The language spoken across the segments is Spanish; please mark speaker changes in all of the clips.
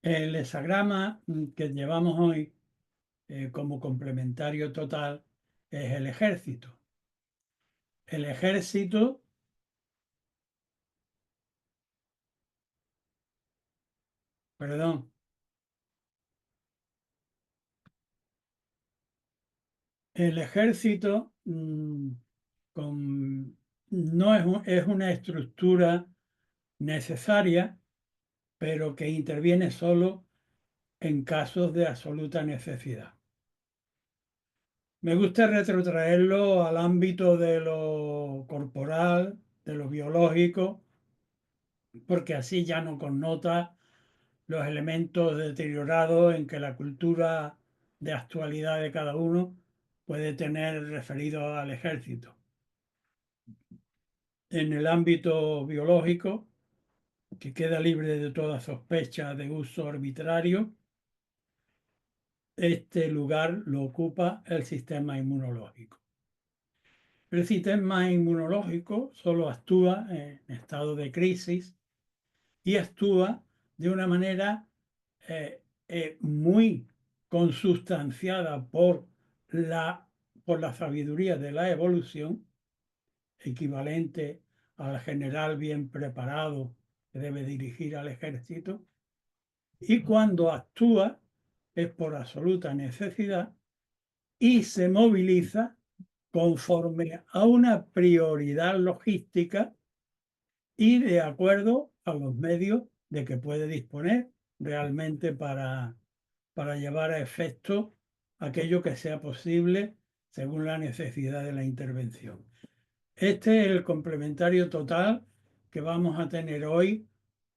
Speaker 1: El hexagrama que llevamos hoy como complementario total es el ejército. El ejército, perdón, el ejército no es una estructura necesaria, pero que interviene solo en casos de absoluta necesidad. Me gusta retrotraerlo al ámbito de lo corporal, de lo biológico, porque así ya no connota los elementos deteriorados en que la cultura de actualidad de cada uno puede tener referido al ejército. En el ámbito biológico, que queda libre de toda sospecha de uso arbitrario, este lugar lo ocupa el sistema inmunológico. El sistema inmunológico solo actúa en estado de crisis y actúa de una manera muy consustanciada por la sabiduría de la evolución, equivalente al general bien preparado que debe dirigir al ejército, y cuando actúa es por absoluta necesidad y se moviliza conforme a una prioridad logística y de acuerdo a los medios de que puede disponer realmente para llevar a efecto aquello que sea posible según la necesidad de la intervención. Este es el complementario total que vamos a tener hoy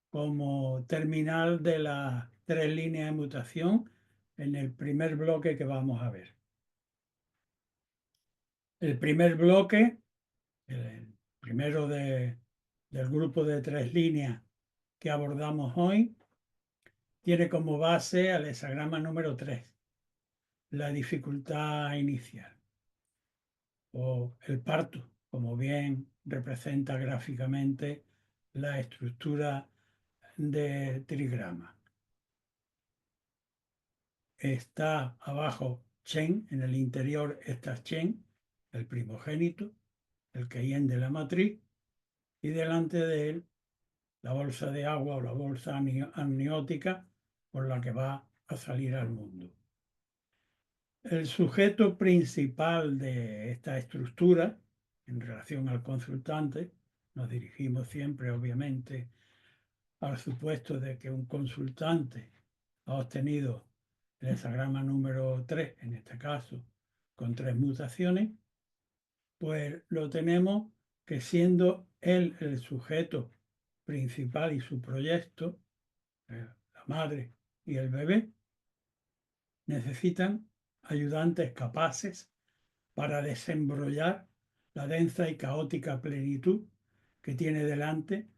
Speaker 1: como terminal de las 3 líneas de mutación en el primer bloque que vamos a ver. El primer bloque, el primero del grupo de 3 líneas que abordamos hoy, tiene como base al hexagrama número 3, la dificultad inicial o el parto, como bien representa gráficamente la estructura de trigrama. Está abajo Chen, en el interior está Chen, el primogénito, el que hiende la matriz, y delante de él la bolsa de agua o la bolsa amniótica por la que va a salir al mundo. El sujeto principal de esta estructura, en relación al consultante, nos dirigimos siempre, obviamente, al supuesto de que un consultante ha obtenido el hexagrama número 3, en este caso, con 3 mutaciones, pues lo tenemos que siendo él el sujeto principal y su proyecto, la madre y el bebé, necesitan ayudantes capaces para desembrollar la densa y caótica plenitud que tiene delante,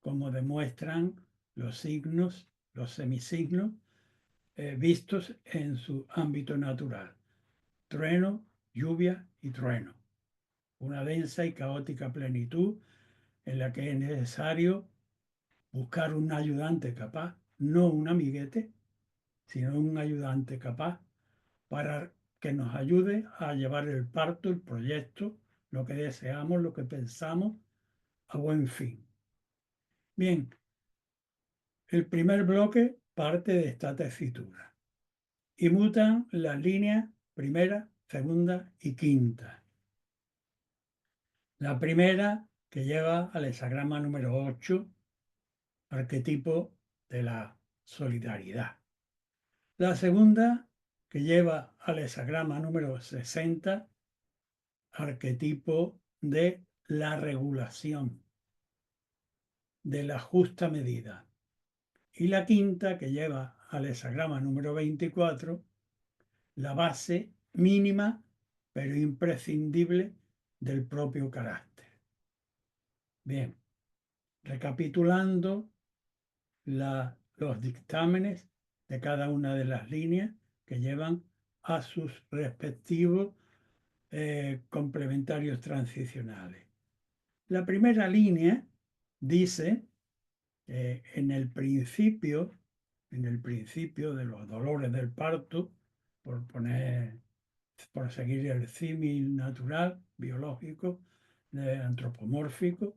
Speaker 1: como demuestran los signos, los semisignos, vistos en su ámbito natural. Trueno, lluvia y trueno. Una densa y caótica plenitud en la que es necesario buscar un ayudante capaz, no un amiguete, sino un ayudante capaz para que nos ayude a llevar el parto, el proyecto, lo que deseamos, lo que pensamos, a buen fin. Bien, el primer bloque parte de esta tesitura y mutan las líneas primera, segunda y quinta. La primera que lleva al hexagrama número 8, arquetipo de la solidaridad. La segunda que lleva al hexagrama número 60, arquetipo de la regulación, de la justa medida. Y la quinta que lleva al hexagrama número 24, la base mínima pero imprescindible del propio carácter. Bien, recapitulando los dictámenes de cada una de las líneas que llevan a sus respectivos complementarios transicionales. La primera línea dice, en el principio en el principio de los dolores del parto, por por seguir el símil natural, biológico, antropomórfico,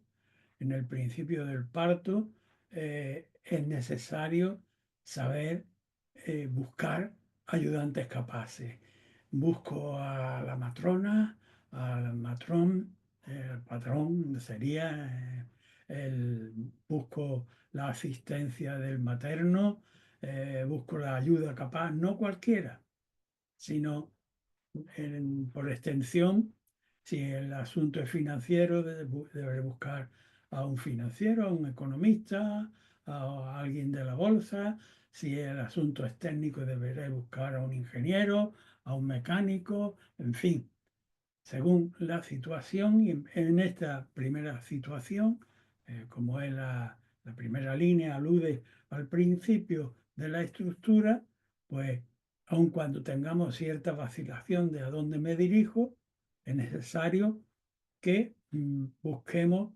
Speaker 1: en el principio del parto, es necesario saber buscar ayudantes capaces. Busco a la matrona, al matrón, el patrón sería, busco la asistencia del materno, busco la ayuda capaz, no cualquiera, sino por extensión, si el asunto es financiero, debe buscar a un financiero, a un economista, a alguien de la bolsa. Si el asunto es técnico, deberé buscar a un ingeniero, a un mecánico, en fin, según la situación. Y en esta primera situación, como es la primera línea, alude al principio de la estructura, pues aun cuando tengamos cierta vacilación de a dónde me dirijo, es necesario que busquemos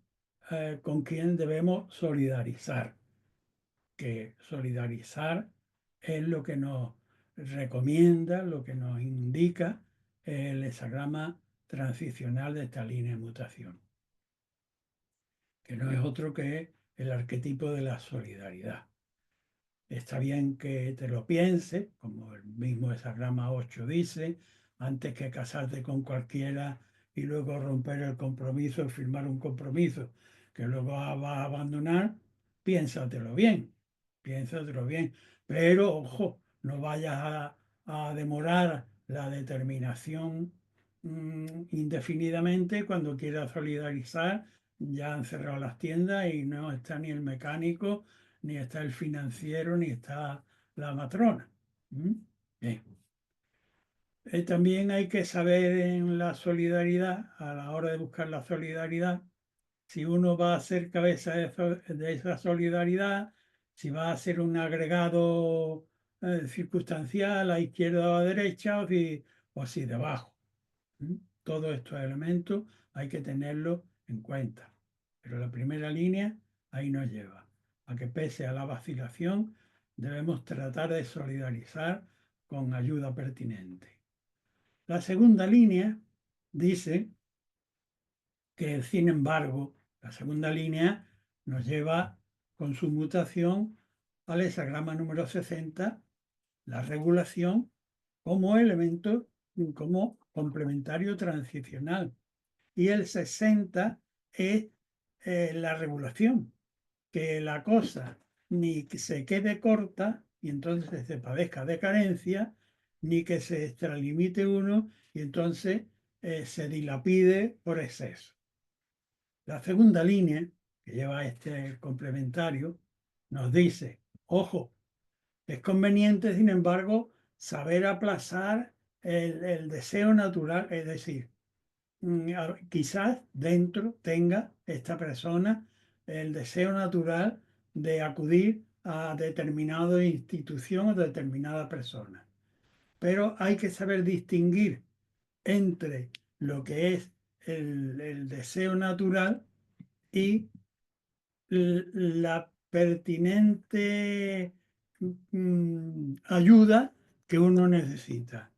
Speaker 1: con quién debemos solidarizar, que solidarizar es lo que nos recomienda, lo que nos indica el hexagrama transicional de esta línea de mutación, que no es otro que el arquetipo de la solidaridad. Está bien que te lo pienses, como el mismo hexagrama 8 dice, antes que casarte con cualquiera y luego romper el compromiso, firmar un compromiso que luego vas a abandonar, piénsatelo bien, piénsatelo bien. Pero, ojo, no vayas a demorar la determinación indefinidamente cuando quieras solidarizar. Ya han cerrado las tiendas y no está ni el mecánico ni está el financiero, ni está la matrona. ¿Mm? Bien. También hay que saber en la solidaridad, a la hora de buscar la solidaridad, si uno va a ser cabeza de esa solidaridad, si va a ser un agregado circunstancial a izquierda o a derecha, o si debajo. ¿Mm? Todos estos elementos hay que tenerlos en cuenta. Pero la primera línea ahí nos lleva a que pese a la vacilación debemos tratar de solidarizar con ayuda pertinente. La segunda línea dice que, sin embargo, la segunda línea nos lleva con su mutación al hexagrama número 60, la regulación como elemento, como complementario transicional. Y el 60 es la regulación, que la cosa ni que se quede corta y entonces se padezca de carencia, ni que se extralimite uno y entonces se dilapide por exceso. La segunda línea, que lleva este complementario, nos dice, ojo, es conveniente, sin embargo, saber aplazar el deseo natural, es decir, quizás dentro tenga esta persona el deseo natural de acudir a determinada institución o determinada persona. Pero hay que saber distinguir entre lo que es el deseo natural y la pertinente ayuda que uno necesita.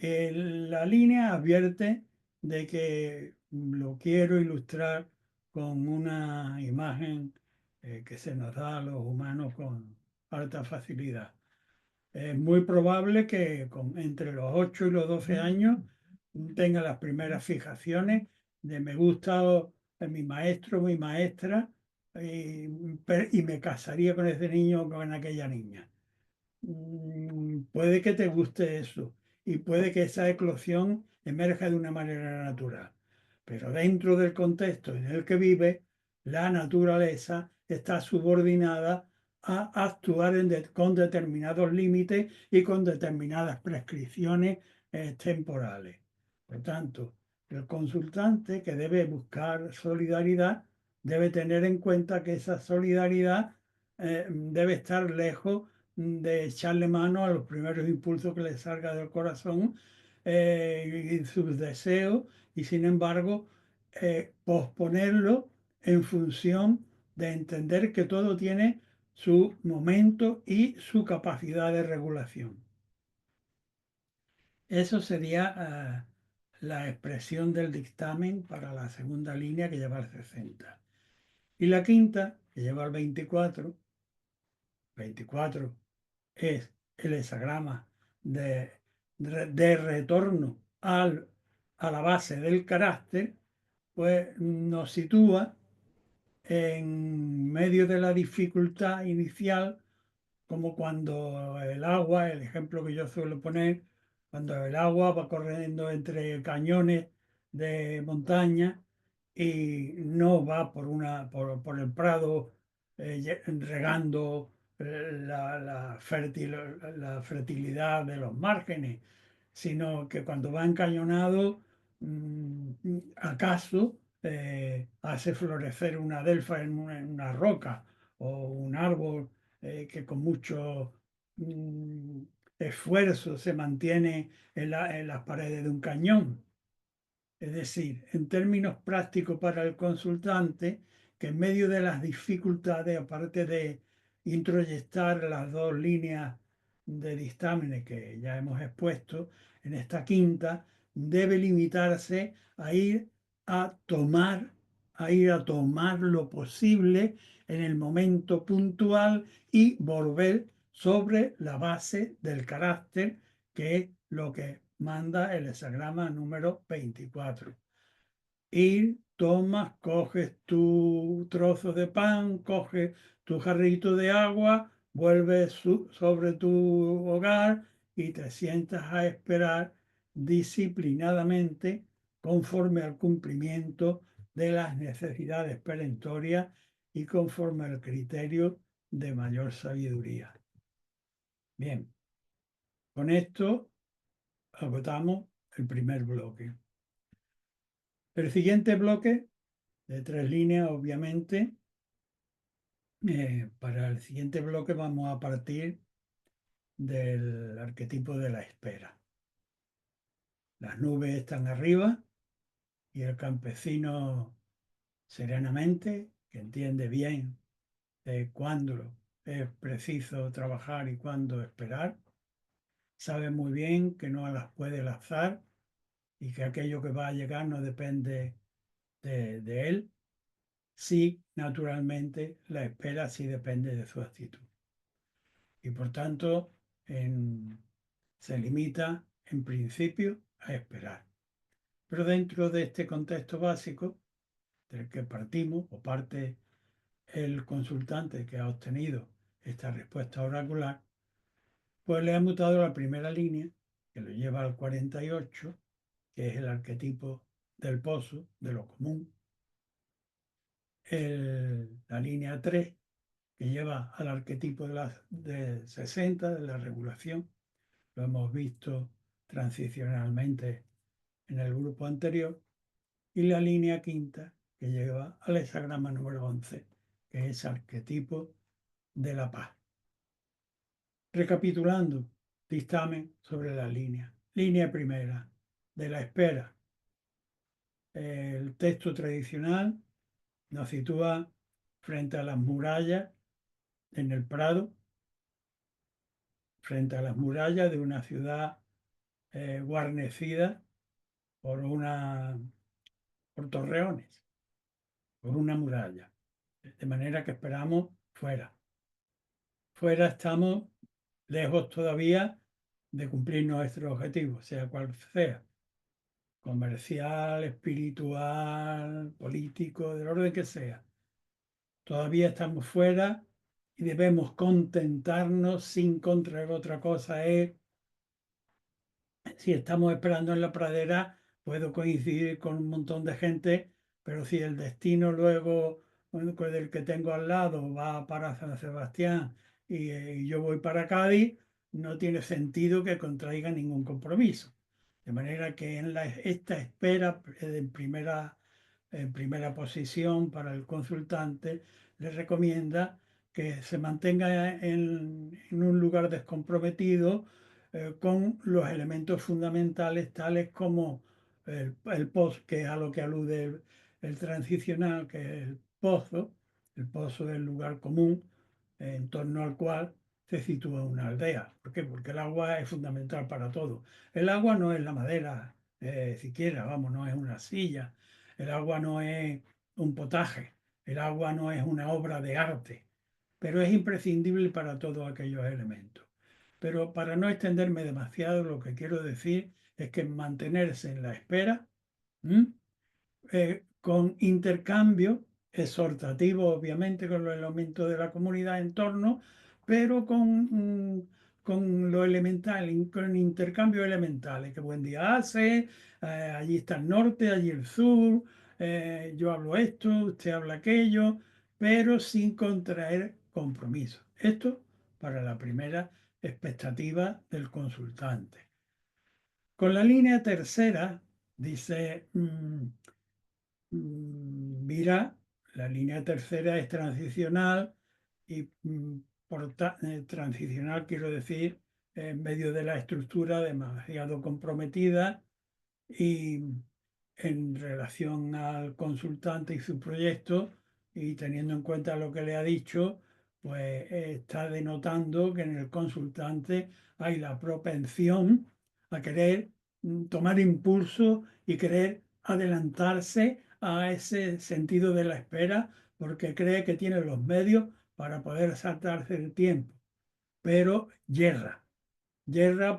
Speaker 1: La línea advierte de que lo quiero ilustrar con una imagen que se nos da a los humanos con alta facilidad. Es muy probable que entre los 8 y los 12 años tenga las primeras fijaciones de me gusta mi maestro, mi maestra, y me casaría con ese niño o con aquella niña. Puede que te guste eso y puede que esa eclosión emerja de una manera natural, pero dentro del contexto en el que vive, la naturaleza está subordinada a actuar con determinados límites y con determinadas prescripciones temporales. Por tanto, el consultante que debe buscar solidaridad debe tener en cuenta que esa solidaridad debe estar lejos de echarle mano a los primeros impulsos que le salga del corazón y sus deseos, y sin embargo posponerlo en función de entender que todo tiene su momento y su capacidad de regulación. Eso sería la expresión del dictamen para la segunda línea, que lleva el 60. Y la quinta, que lleva el 24, 24 es el hexagrama de retorno a la base del carácter, pues nos sitúa en medio de la dificultad inicial, como cuando el agua, el ejemplo que yo suelo poner, cuando el agua va corriendo entre cañones de montaña y no va por el prado regando la fertilidad de los márgenes, sino que cuando va encañonado, acaso hace florecer una adelfa en una roca o un árbol que con mucho mm, esfuerzo se mantiene en las paredes de un cañón. Es decir, en términos prácticos para el consultante, que en medio de las dificultades, aparte de introyectar las dos líneas de dictámenes que ya hemos expuesto, en esta quinta debe limitarse a ir a tomar, a ir a tomar lo posible en el momento puntual y volver sobre la base del carácter, que es lo que manda el hexagrama número 24. Ir, tomas, coges tu trozo de pan, coges tu jarrito de agua, vuelves sobre tu hogar y te sientas a esperar disciplinadamente conforme al cumplimiento de las necesidades perentorias y conforme al criterio de mayor sabiduría. Bien, con esto agotamos el primer bloque. El siguiente bloque, de 3 líneas, obviamente, para el siguiente bloque vamos a partir del arquetipo de la espera. Las nubes están arriba y el campesino serenamente, que entiende bien cuándo es preciso trabajar y cuándo esperar, sabe muy bien que no las puede lanzar y que aquello que va a llegar no depende de él. Sí, naturalmente, la espera sí depende de su actitud. Y por tanto, se limita en principio a esperar. Pero dentro de este contexto básico del que partimos, o parte el consultante que ha obtenido esta respuesta oracular, pues le ha mutado la primera línea, que lo lleva al 48, que es el arquetipo del pozo, de lo común, la línea 3, que lleva al arquetipo de 60, de la regulación. Lo hemos visto transicionalmente en el grupo anterior. Y la línea quinta, que lleva al hexagrama número 11, que es arquetipo de la paz. Recapitulando, dictamen sobre la línea. Línea primera, de la espera. El texto tradicional nos sitúa frente a las murallas en el Prado, frente a las murallas de una ciudad guarnecida por torreones, por una muralla. De manera que esperamos fuera. Fuera estamos lejos todavía de cumplir nuestro objetivo, sea cual sea, comercial, espiritual, político, del orden que sea. Todavía estamos fuera y debemos contentarnos sin contraer otra cosa. Si estamos esperando en la pradera, puedo coincidir con un montón de gente, pero si el destino luego con el que tengo al lado va para San Sebastián y yo voy para Cádiz, no tiene sentido que contraiga ningún compromiso. De manera que esta espera en primera posición para el consultante le recomienda que se mantenga en un lugar descomprometido con los elementos fundamentales tales como el pozo, que es a lo que alude el transicional, que es el pozo del lugar común, en torno al cual se sitúa una aldea. ¿Por qué? Porque el agua es fundamental para todo. El agua no es la madera, siquiera, vamos, no es una silla. El agua no es un potaje. El agua no es una obra de arte, pero es imprescindible para todos aquellos elementos. Pero para no extenderme demasiado, lo que quiero decir es que mantenerse en la espera, ¿m? Con intercambio exhortativo, obviamente, con los elementos de la comunidad en torno, pero con lo elemental, con intercambios elementales, que buen día hace, allí está el norte, allí el sur, yo hablo esto, usted habla aquello, pero sin contraer compromiso. Esto para la primera expectativa del consultante. Con la línea tercera dice, mira, la línea tercera es transicional y transicional quiero decir en medio de la estructura demasiado comprometida y en relación al consultante y su proyecto y teniendo en cuenta lo que le ha dicho, pues está denotando que en el consultante hay la propensión a querer tomar impulso y querer adelantarse a ese sentido de la espera porque cree que tiene los medios para poder saltarse el tiempo, pero yerra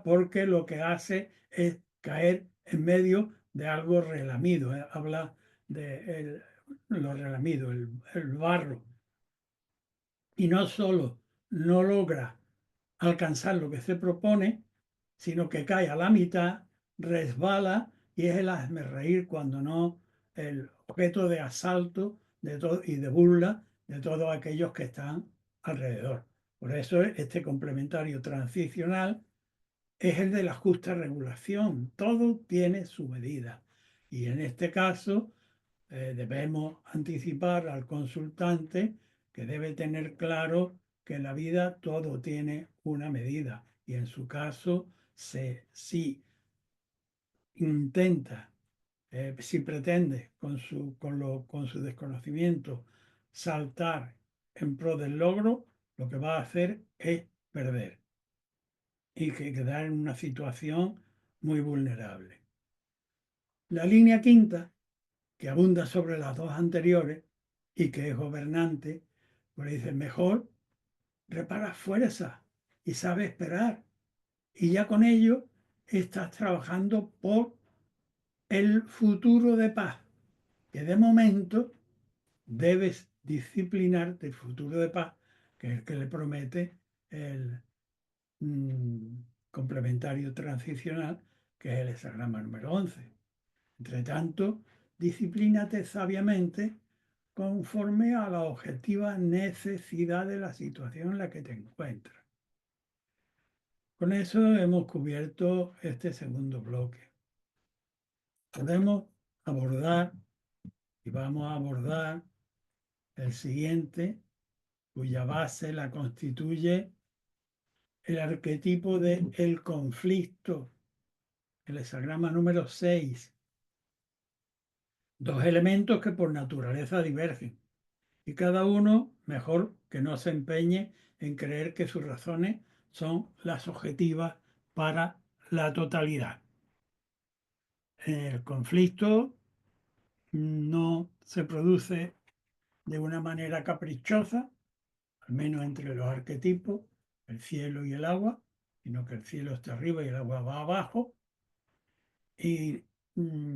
Speaker 1: porque lo que hace es caer en medio de algo relamido. Habla de lo relamido, el barro. Y no solo no logra alcanzar lo que se propone, sino que cae a la mitad, resbala y es el reír cuando no el objeto de asalto de todo, y de burla de todos aquellos que están alrededor. Por eso este complementario transicional es el de la justa regulación. Todo tiene su medida. Y en este caso debemos anticipar al consultante que debe tener claro que en la vida todo tiene una medida. Y en su caso, si intenta, si pretende con su desconocimiento saltar en pro del logro, lo que va a hacer es perder y que quedar en una situación muy vulnerable. La línea quinta, que abunda sobre las dos anteriores y que es gobernante, pues dice, mejor repara fuerza y sabe esperar. Y ya con ello estás trabajando por el futuro de paz, que de momento debes disciplinarte el futuro de paz, que es el que le promete el complementario transicional, que es el hexagrama número 11. Entre tanto, disciplínate sabiamente conforme a la objetiva necesidad de la situación en la que te encuentras. Con eso hemos cubierto este segundo bloque. Podemos abordar y vamos a abordar el siguiente, cuya base la constituye el arquetipo del conflicto, el hexagrama número 6. Dos elementos que por naturaleza divergen y cada uno mejor que no se empeñe en creer que sus razones son las objetivas para la totalidad. El conflicto no se produce de una manera caprichosa, al menos entre los arquetipos, el cielo y el agua, sino que el cielo está arriba y el agua va abajo. Y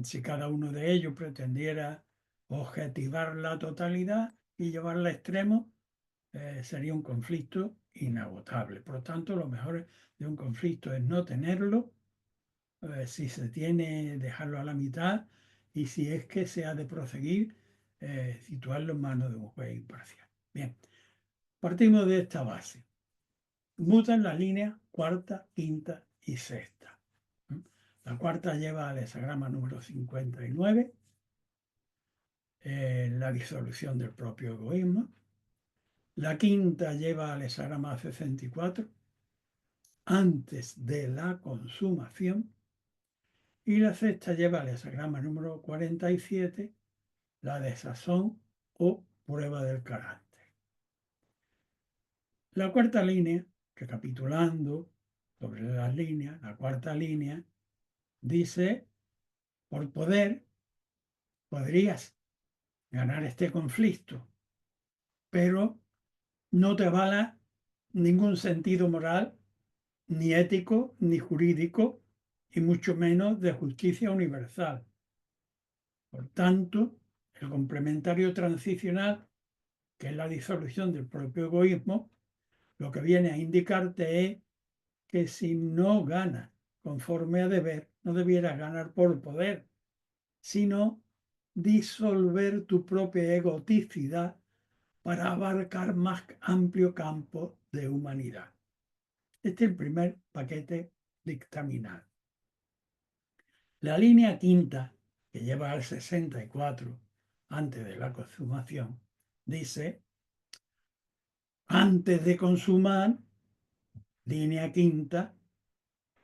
Speaker 1: si cada uno de ellos pretendiera objetivar la totalidad y llevarla a extremo, sería un conflicto inagotable. Por lo tanto, lo mejor de un conflicto es no tenerlo, si se tiene, dejarlo a la mitad y si es que se ha de proseguir, situarlo en manos de un juez imparcial. Bien, partimos de esta base. Mutan las líneas cuarta, quinta y sexta. La cuarta lleva al hexagrama número 59, la disolución del propio egoísmo. La quinta lleva al hexagrama 64, antes de la consumación. Y la sexta lleva al hexagrama número 47, la desazón o prueba del carácter. La cuarta línea, recapitulando sobre las líneas, la cuarta línea dice, por poder podrías ganar este conflicto, pero no te avala ningún sentido moral, ni ético, ni jurídico, y mucho menos de justicia universal. Por tanto, el complementario transicional, que es la disolución del propio egoísmo, lo que viene a indicarte es que si no ganas conforme a deber, no debieras ganar por poder, sino disolver tu propia egoticidad para abarcar más amplio campo de humanidad. Este es el primer paquete dictaminal. La línea quinta, que lleva al 64 antes de la consumación, dice, antes de consumar, línea quinta,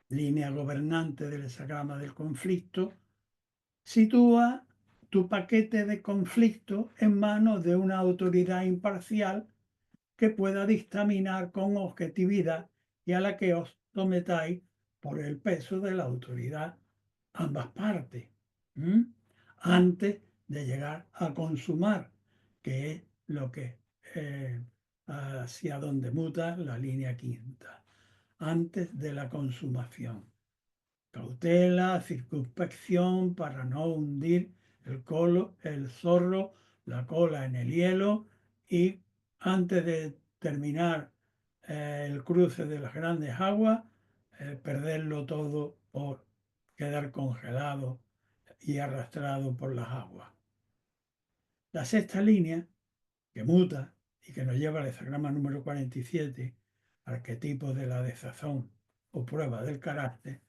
Speaker 1: línea gobernante del hexagrama del conflicto, sitúa tu paquete de conflicto en manos de una autoridad imparcial que pueda dictaminar con objetividad y a la que os sometáis por el peso de la autoridad ambas partes, antes de llegar a consumar, que es lo que hacia donde muta la línea quinta, antes de la consumación. Cautela, circunspección para no hundir el zorro, la cola en el hielo y antes de terminar el cruce de las grandes aguas, perderlo todo por quedar congelado y arrastrado por las aguas. La sexta línea, que muta y que nos lleva al hexagrama número 47, arquetipo de la desazón o prueba del carácter,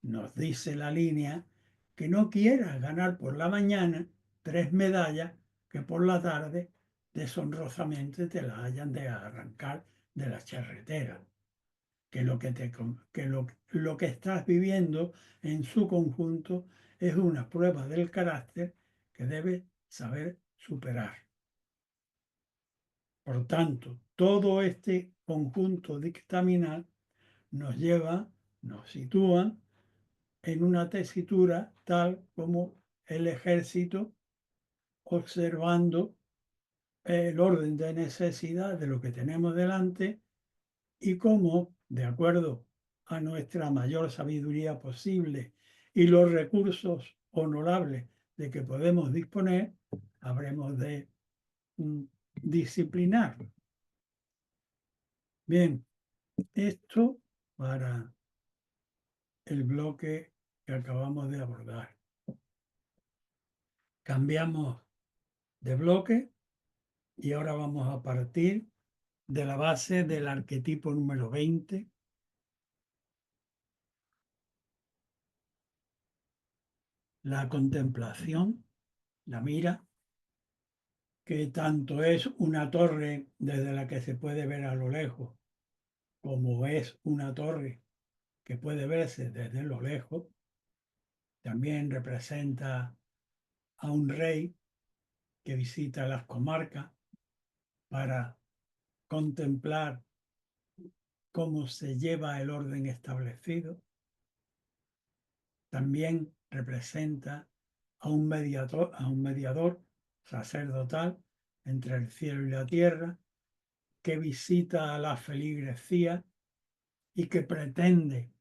Speaker 1: nos dice la línea que no quieras ganar por la mañana 3 medallas que por la tarde deshonrosamente te las hayan de arrancar de la charretera. Que lo que estás viviendo en su conjunto es una prueba del carácter que debes saber superar. Por tanto, todo este conjunto dictaminal nos sitúa en una tesitura tal como el ejército observando el orden de necesidad de lo que tenemos delante y cómo, de acuerdo a nuestra mayor sabiduría posible y los recursos honorables de que podemos disponer, habremos de disciplinar. Bien, esto para el bloque que acabamos de abordar. Cambiamos de bloque y ahora vamos a partir de la base del arquetipo número 20, la contemplación, la mira, que tanto es una torre desde la que se puede ver a lo lejos, como es una torre que puede verse desde lo lejos. También representa a un rey que visita las comarcas para contemplar cómo se lleva el orden establecido. También representa a un mediador sacerdotal entre el cielo y la tierra, que visita a la feligresía y que pretende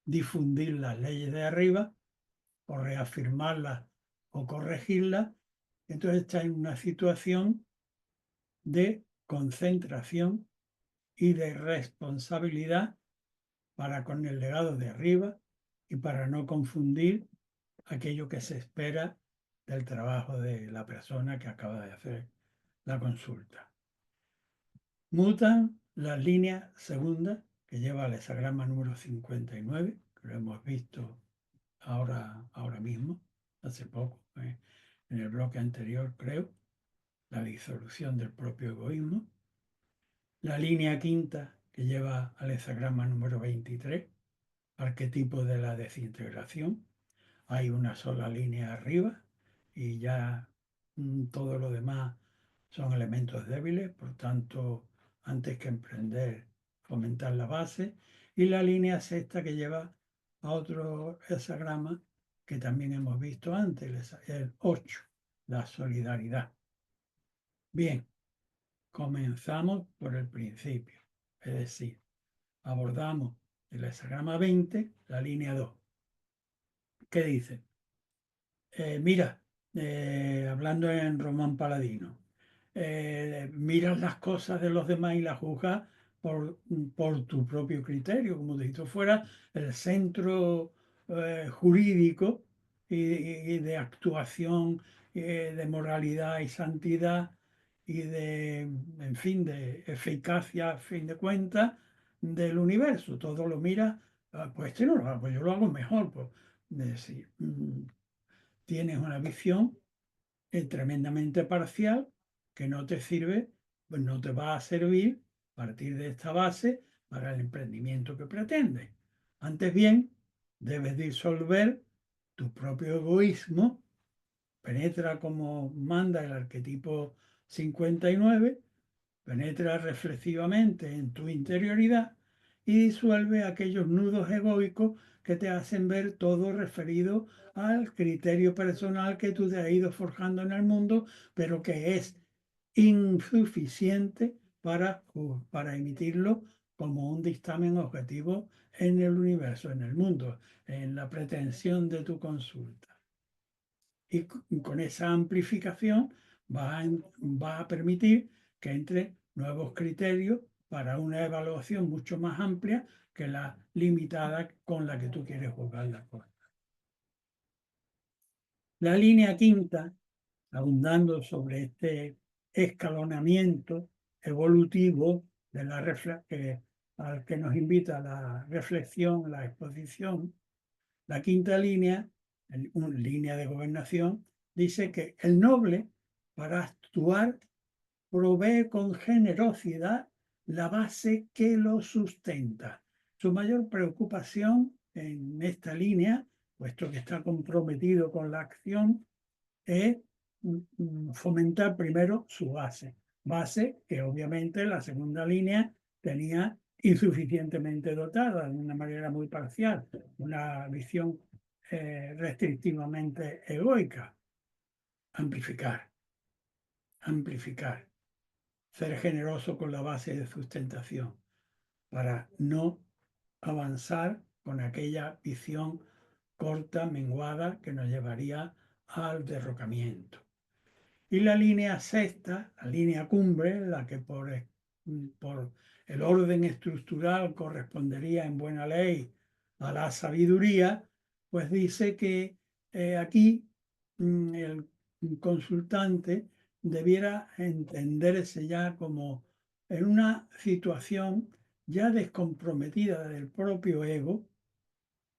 Speaker 1: difundir las leyes de arriba o reafirmarlas o corregirlas. Entonces está en una situación de concentración y de responsabilidad para con el legado de arriba y para no confundir aquello que se espera del trabajo de la persona que acaba de hacer la consulta. Mutan las líneas segundas que lleva al hexagrama número 59, que lo hemos visto ahora mismo, hace poco, en el bloque anterior, creo, la disolución del propio egoísmo. La línea quinta que lleva al hexagrama número 23, arquetipo de la desintegración. Hay una sola línea arriba y ya todo lo demás son elementos débiles, por tanto antes que emprender, fomentar la base, y la línea sexta que lleva a otro hexagrama que también hemos visto antes, el 8, la solidaridad. Bien, comenzamos por el principio, es decir, abordamos el hexagrama 20, la línea 2. ¿Qué dice? Mira, hablando en Román Paladino, miras las cosas de los demás y las juzgas por tu propio criterio, como si tú fueras el centro jurídico y de actuación, de moralidad y santidad y de, en fin, de eficacia, a fin de cuentas, del universo. Todo lo mira, pues este no lo hago, yo lo hago mejor. Pues, decir, tienes una visión tremendamente parcial que no te sirve, pues no te va a servir partir de esta base para el emprendimiento que pretendes. Antes bien, debes disolver tu propio egoísmo, penetra como manda el arquetipo 59, penetra reflexivamente en tu interioridad y disuelve aquellos nudos egoicos que te hacen ver todo referido al criterio personal que tú te has ido forjando en el mundo, pero que es insuficiente para emitirlo como un dictamen objetivo en el universo, en el mundo, en la pretensión de tu consulta. Y con esa amplificación va a permitir que entre nuevos criterios para una evaluación mucho más amplia que la limitada con la que tú quieres juzgar las cosas. La línea quinta, abundando sobre este escalonamiento evolutivo de al que nos invita la reflexión, la exposición, la quinta línea, línea de gobernación, dice que el noble, para actuar, provee con generosidad la base que lo sustenta. Su mayor preocupación en esta línea, puesto que está comprometido con la acción, es fomentar primero su base que obviamente la segunda línea tenía insuficientemente dotada, de una manera muy parcial, una visión restrictivamente egoica. Amplificar, amplificar, ser generoso con la base de sustentación para no avanzar con aquella visión corta, menguada, que nos llevaría al derrocamiento. Y la línea sexta, la línea cumbre, la que por el orden estructural correspondería en buena ley a la sabiduría, pues dice que aquí el consultante debiera entenderse ya como en una situación ya descomprometida del propio ego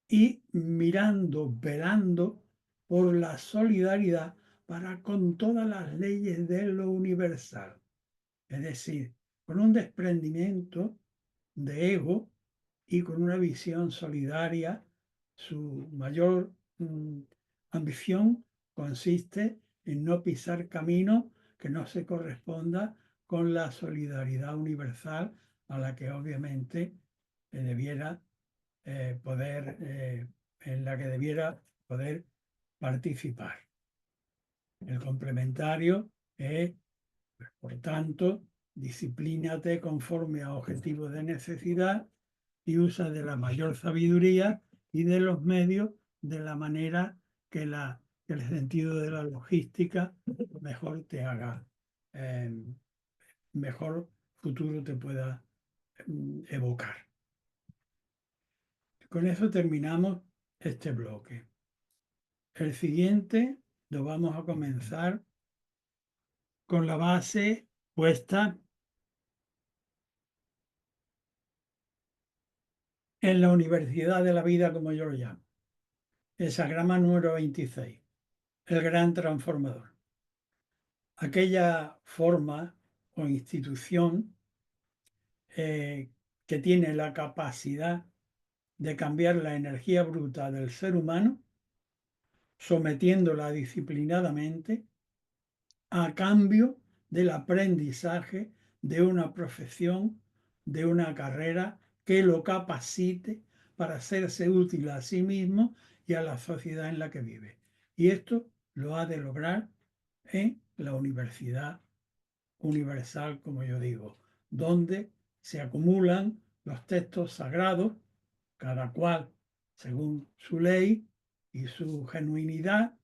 Speaker 1: y mirando, velando por la solidaridad para con todas las leyes de lo universal. Es decir, con un desprendimiento de ego y con una visión solidaria, su mayor ambición consiste en no pisar camino que no se corresponda con la solidaridad universal a la que obviamente debiera en la que debiera poder participar. El complementario es, por tanto, disciplínate conforme a objetivos de necesidad y usa de la mayor sabiduría y de los medios de la manera que, que el sentido de la logística mejor te haga, mejor futuro te pueda evocar. Con eso terminamos este bloque. El siguiente lo vamos a comenzar con la base puesta en la universidad de la vida, como yo lo llamo. Hexagrama número 26, el gran transformador. Aquella forma o institución que tiene la capacidad de cambiar la energía bruta del ser humano, sometiéndola disciplinadamente a cambio del aprendizaje de una profesión, de una carrera que lo capacite para hacerse útil a sí mismo y a la sociedad en la que vive. Y esto lo ha de lograr en la universidad universal, como yo digo, donde se acumulan los textos sagrados, cada cual según su ley y su genuinidad,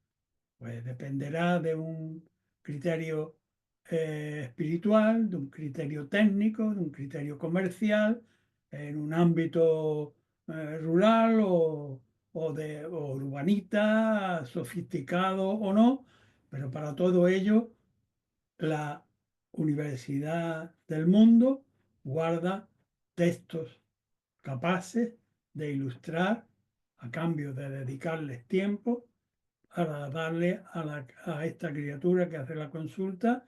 Speaker 1: pues dependerá de un criterio espiritual, de un criterio técnico, de un criterio comercial, en un ámbito rural o urbanita, sofisticado o no, pero para todo ello la Universidad del Mundo guarda textos capaces de ilustrar a cambio de dedicarles tiempo para darle a esta criatura que hace la consulta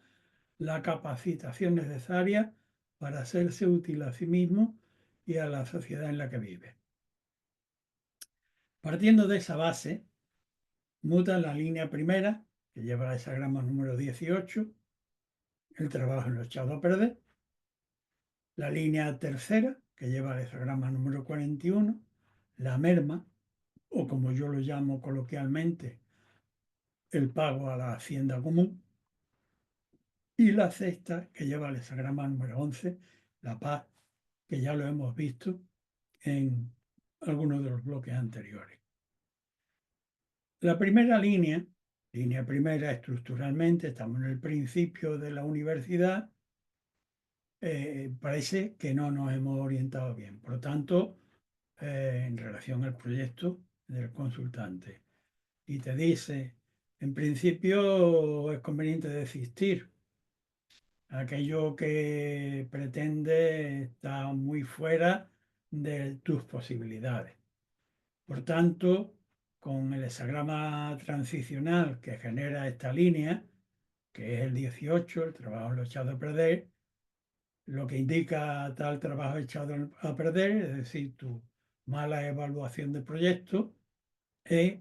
Speaker 1: la capacitación necesaria para hacerse útil a sí mismo y a la sociedad en la que vive. Partiendo de esa base, muta la línea primera, que lleva el hexagrama número 18, el trabajo en lo echado a perder, la línea tercera, que lleva el hexagrama número 41, la merma, o como yo lo llamo coloquialmente, el pago a la hacienda común, y la sexta, que lleva el hexagrama número 11, la paz, que ya lo hemos visto en algunos de los bloques anteriores. La primera línea primera estructuralmente, estamos en el principio de la universidad, parece que no nos hemos orientado bien. Por lo tanto, en relación al proyecto del consultante, y te dice, en principio es conveniente desistir. Aquello que pretende está muy fuera de tus posibilidades. Por tanto, con el hexagrama transicional que genera esta línea, que es el 18, el trabajo lo echado a perder, lo que indica tal trabajo echado a perder, es decir, tu mala evaluación de proyecto, es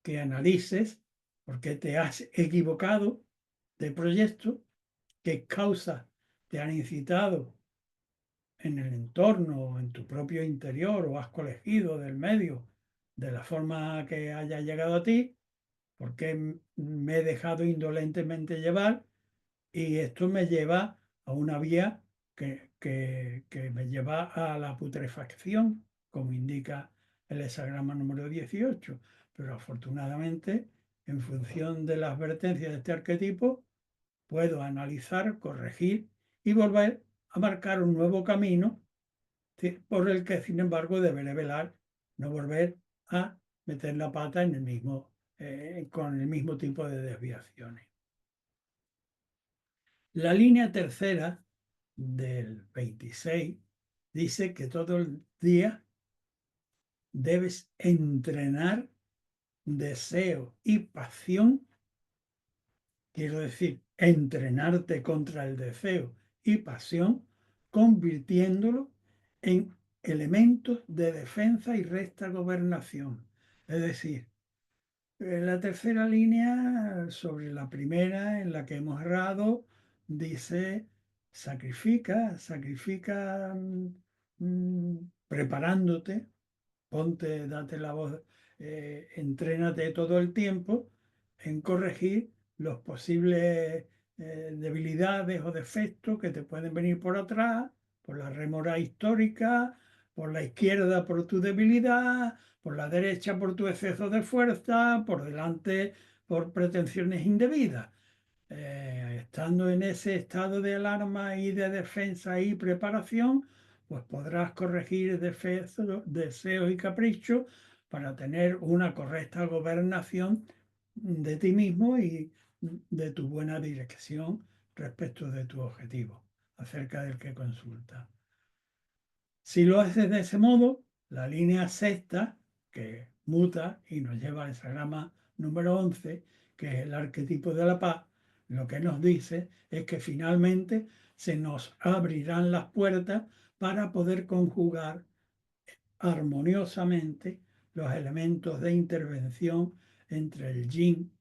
Speaker 1: que analices por qué te has equivocado de proyecto, qué causas te han incitado en el entorno o en tu propio interior o has colegido del medio de la forma que haya llegado a ti, porque me he dejado indolentemente llevar y esto me lleva a una vía que me lleva a la putrefacción, como indica el hexagrama número 18. Pero afortunadamente, en función de las advertencias de este arquetipo, puedo analizar, corregir y volver a marcar un nuevo camino por el que, sin embargo, deberé velar, no volver a meter la pata en el mismo, con el mismo tipo de desviaciones. La línea tercera del 26 dice que todo el día debes entrenar deseo y pasión, quiero decir, entrenarte contra el deseo y pasión, convirtiéndolo en elementos de defensa y recta gobernación. Es decir, en la tercera línea, sobre la primera en la que hemos errado, dice, sacrifica preparándote, ponte, date la voz, entrénate todo el tiempo en corregir los posibles debilidades o defectos que te pueden venir por atrás, por la rémora histórica, por la izquierda por tu debilidad, por la derecha por tu exceso de fuerza, por delante por pretensiones indebidas. Estando en ese estado de alarma y de defensa y preparación, pues podrás corregir defectos, deseos y caprichos para tener una correcta gobernación de ti mismo y de tu buena dirección respecto de tu objetivo, acerca del que consulta. Si lo haces de ese modo, la línea sexta, que muta y nos lleva al hexagrama número 11, que es el arquetipo de la paz, lo que nos dice es que finalmente se nos abrirán las puertas para poder conjugar armoniosamente los elementos de intervención entre el yin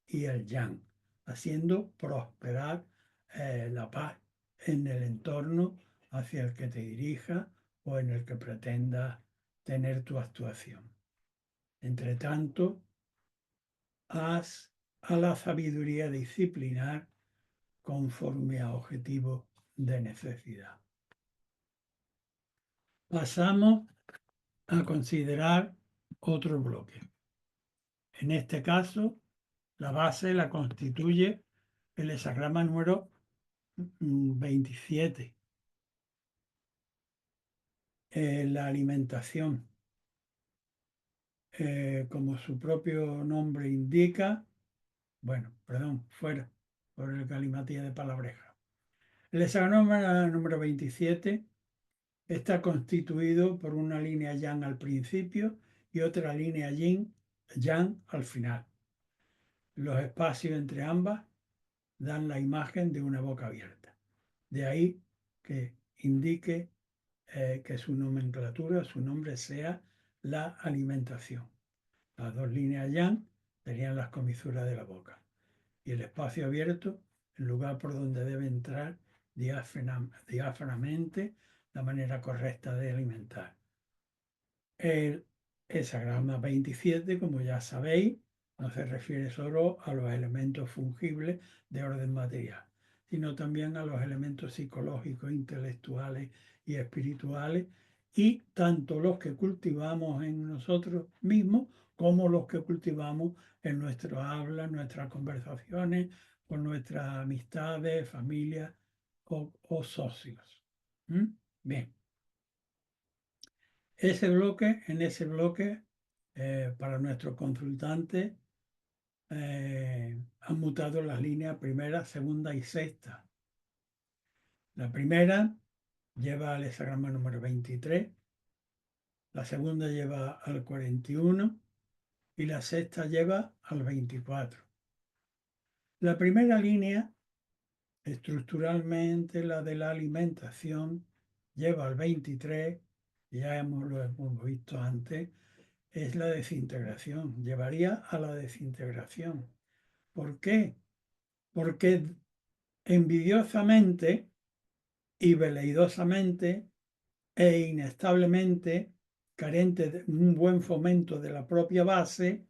Speaker 1: y el yang, haciendo prosperar la paz en el entorno hacia el que te dirijas o en el que pretendas tener tu actuación. Entre tanto, haz a la sabiduría disciplinar conforme a objetivos de necesidad. Pasamos a considerar otro bloque. En este caso, la base la constituye el hexagrama número 27, la alimentación. Como su propio nombre indica, bueno, perdón, fuera, por el galimatías de palabreja. El hexagrama número 27 está constituido por una línea yang al principio y otra línea yin, yang al final. Los espacios entre ambas dan la imagen de una boca abierta. De ahí que indique que su nomenclatura, su nombre sea la alimentación. Las dos líneas yang serían las comisuras de la boca. Y el espacio abierto, el lugar por donde debe entrar diáfanamente la manera correcta de alimentar. El hexagrama 27, como ya sabéis, no se refiere solo a los elementos fungibles de orden material, sino también a los elementos psicológicos, intelectuales y espirituales, y tanto los que cultivamos en nosotros mismos como los que cultivamos en nuestro habla, en nuestras conversaciones, con nuestras amistades, familias o socios. Bien. En ese bloque, para nuestros consultantes, han mutado las líneas primera, segunda y sexta. La primera lleva al hexagrama número 23, la segunda lleva al 41 y la sexta lleva al 24. La primera línea, estructuralmente la de la alimentación, lleva al 23, ya lo hemos visto antes, es la desintegración, llevaría a la desintegración. ¿Por qué? Porque envidiosamente y veleidosamente e inestablemente, carente de un buen fomento de la propia base,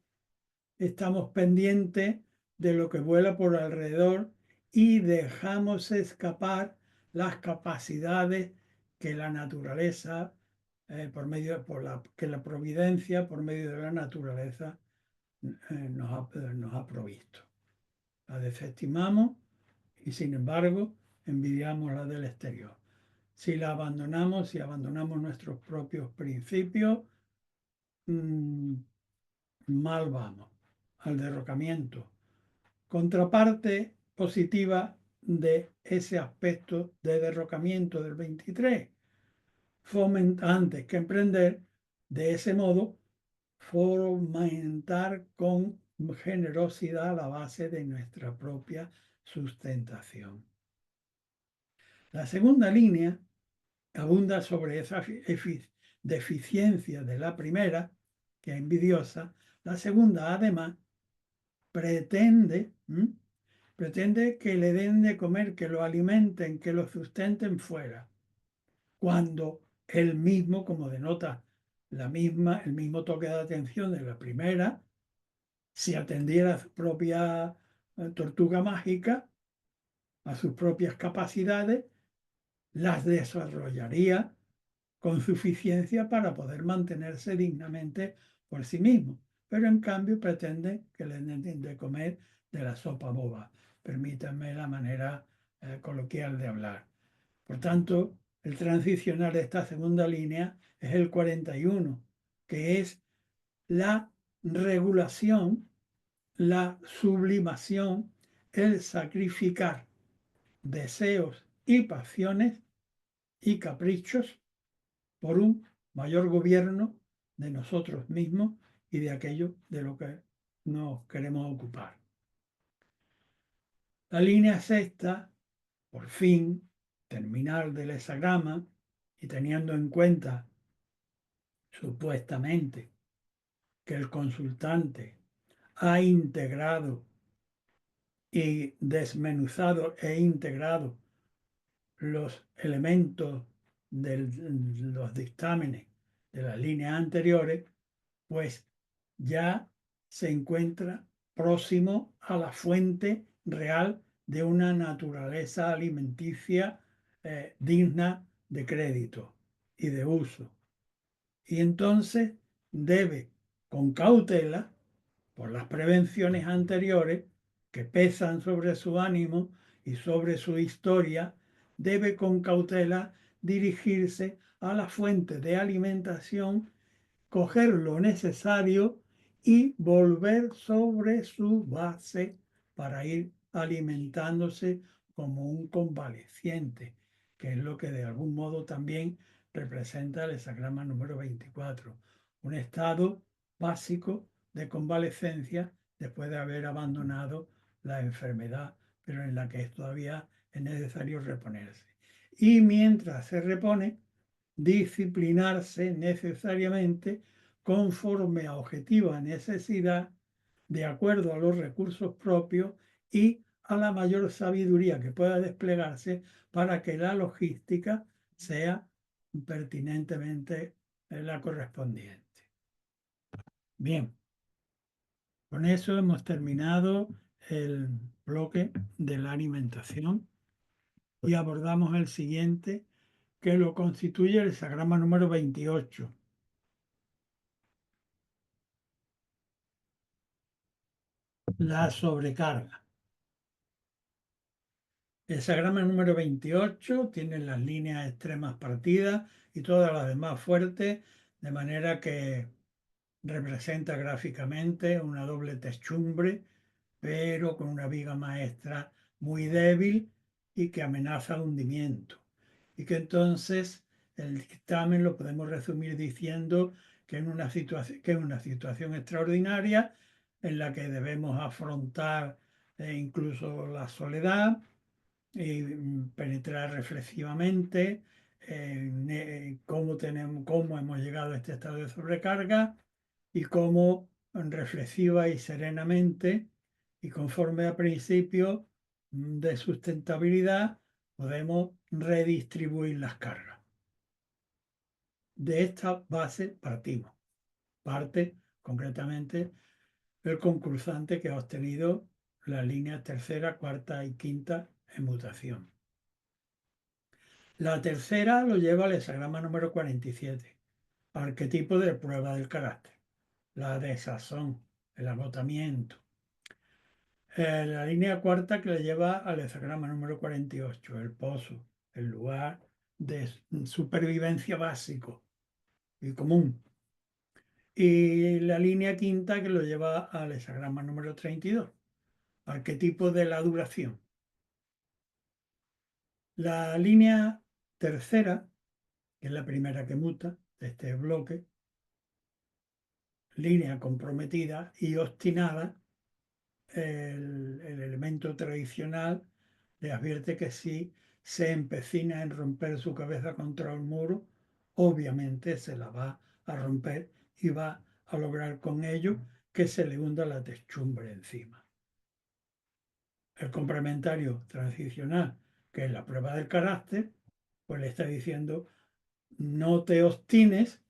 Speaker 1: estamos pendientes de lo que vuela por alrededor y dejamos escapar las capacidades que la naturaleza, que la providencia por medio de la naturaleza nos ha provisto. La desestimamos y sin embargo envidiamos la del exterior. Si la abandonamos, si abandonamos nuestros propios principios, mal vamos al derrocamiento. Contraparte positiva de ese aspecto de derrocamiento del 23, antes que emprender, de ese modo, fomentar con generosidad la base de nuestra propia sustentación. La segunda línea abunda sobre esa deficiencia de la primera, que es envidiosa. La segunda, además, pretende que le den de comer, que lo alimenten, que lo sustenten fuera, cuando él mismo, como denota el mismo toque de atención de la primera, si atendiera a su propia tortuga mágica, a sus propias capacidades, las desarrollaría con suficiencia para poder mantenerse dignamente por sí mismo. Pero en cambio pretende que le den de comer de la sopa boba. Permítanme la manera coloquial de hablar. Por tanto, el transicional de esta segunda línea es el 41, que es la regulación, la sublimación, el sacrificar deseos y pasiones y caprichos por un mayor gobierno de nosotros mismos y de aquello de lo que nos queremos ocupar. La línea sexta, por fin, terminal del hexagrama, y teniendo en cuenta supuestamente que el consultante ha integrado y desmenuzado e integrado los elementos de los dictámenes de las líneas anteriores, pues ya se encuentra próximo a la fuente real de una naturaleza alimenticia digna de crédito y de uso. Y entonces debe, con cautela, por las prevenciones anteriores que pesan sobre su ánimo y sobre su historia, debe con cautela dirigirse a la fuente de alimentación, coger lo necesario y volver sobre su base para ir alimentándose como un convaleciente, que es lo que de algún modo también representa el hesagrama número 24, un estado básico de convalecencia después de haber abandonado la enfermedad, pero en la que todavía es necesario reponerse. Y mientras se repone, disciplinarse necesariamente conforme a objetiva necesidad, de acuerdo a los recursos propios y a la mayor sabiduría que pueda desplegarse para que la logística sea pertinentemente la correspondiente. Bien, con eso hemos terminado el bloque de la alimentación y abordamos el siguiente, que lo constituye el hesagrama número 28. La sobrecarga. El hesagrama número 28 tiene las líneas extremas partidas y todas las demás fuertes, de manera que representa gráficamente una doble techumbre, pero con una viga maestra muy débil y que amenaza el hundimiento. Y que entonces el dictamen lo podemos resumir diciendo que, que es una situación extraordinaria en la que debemos afrontar incluso la soledad y penetrar reflexivamente en cómo hemos llegado a este estado de sobrecarga y cómo reflexiva y serenamente y conforme a principios de sustentabilidad podemos redistribuir las cargas. De esta base partimos. Parte concretamente el concursante que ha obtenido las líneas tercera, cuarta y quinta en mutación. La tercera lo lleva al hesagrama número 47, arquetipo de prueba del carácter, la desazón, el agotamiento. La línea cuarta que le lleva al hesagrama número 48, el pozo, el lugar de supervivencia básico y común. Y la línea quinta que lo lleva al hesagrama número 32, arquetipo de la duración. La línea tercera, que es la primera que muta de este bloque, línea comprometida y obstinada, el elemento tradicional le advierte que si se empecina en romper su cabeza contra el muro, obviamente se la va a romper y va a lograr con ello que se le hunda la techumbre encima. El complementario transicional, que es la prueba del carácter, pues le está diciendo: no te obstines,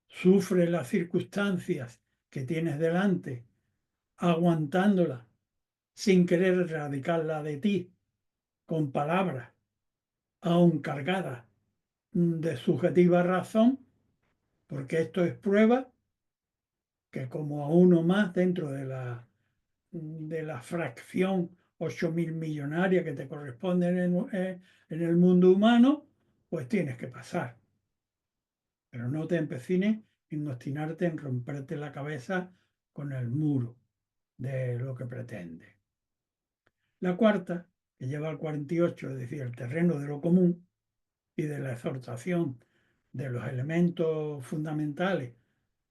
Speaker 1: sufre las circunstancias que tienes delante, aguantándolas sin querer erradicarla de ti con palabras, aun cargadas de subjetiva razón, porque esto es prueba que como a uno más dentro de la fracción 8.000 millonaria que te corresponde en el mundo humano, pues tienes que pasar. Pero no te empecines en obstinarte en romperte la cabeza con el muro de lo que pretende. La cuarta, que lleva al 48, es decir, el terreno de lo común y de la exhortación de los elementos fundamentales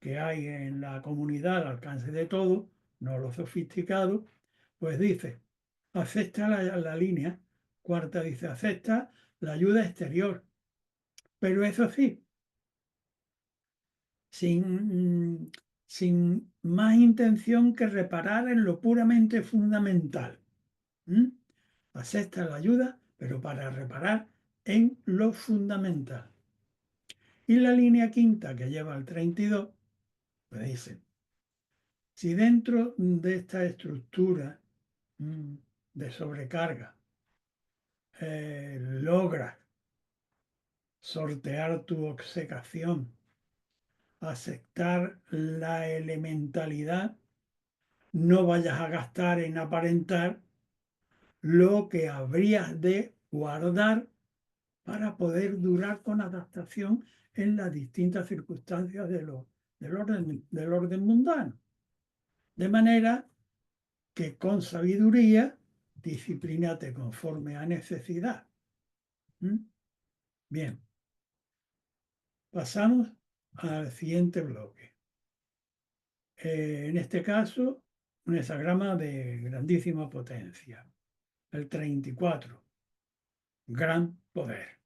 Speaker 1: que hay en la comunidad al alcance de todos, no los sofisticados, pues dice: acepta la línea cuarta, dice: acepta la ayuda exterior, pero eso sí, sin más intención que reparar en lo puramente fundamental. ¿Mm? Acepta la ayuda, pero para reparar en lo fundamental. Y la línea quinta que lleva al 32, pues dice, si dentro de esta estructura de sobrecarga logras sortear tu obcecación, aceptar la elementalidad, no vayas a gastar en aparentar lo que habrías de guardar para poder durar con adaptación en las distintas circunstancias del orden mundano. De manera que con sabiduría disciplínate conforme a necesidad. Bien, pasamos al siguiente bloque. En este caso, un hexagrama de grandísima potencia, el 34, gran poder.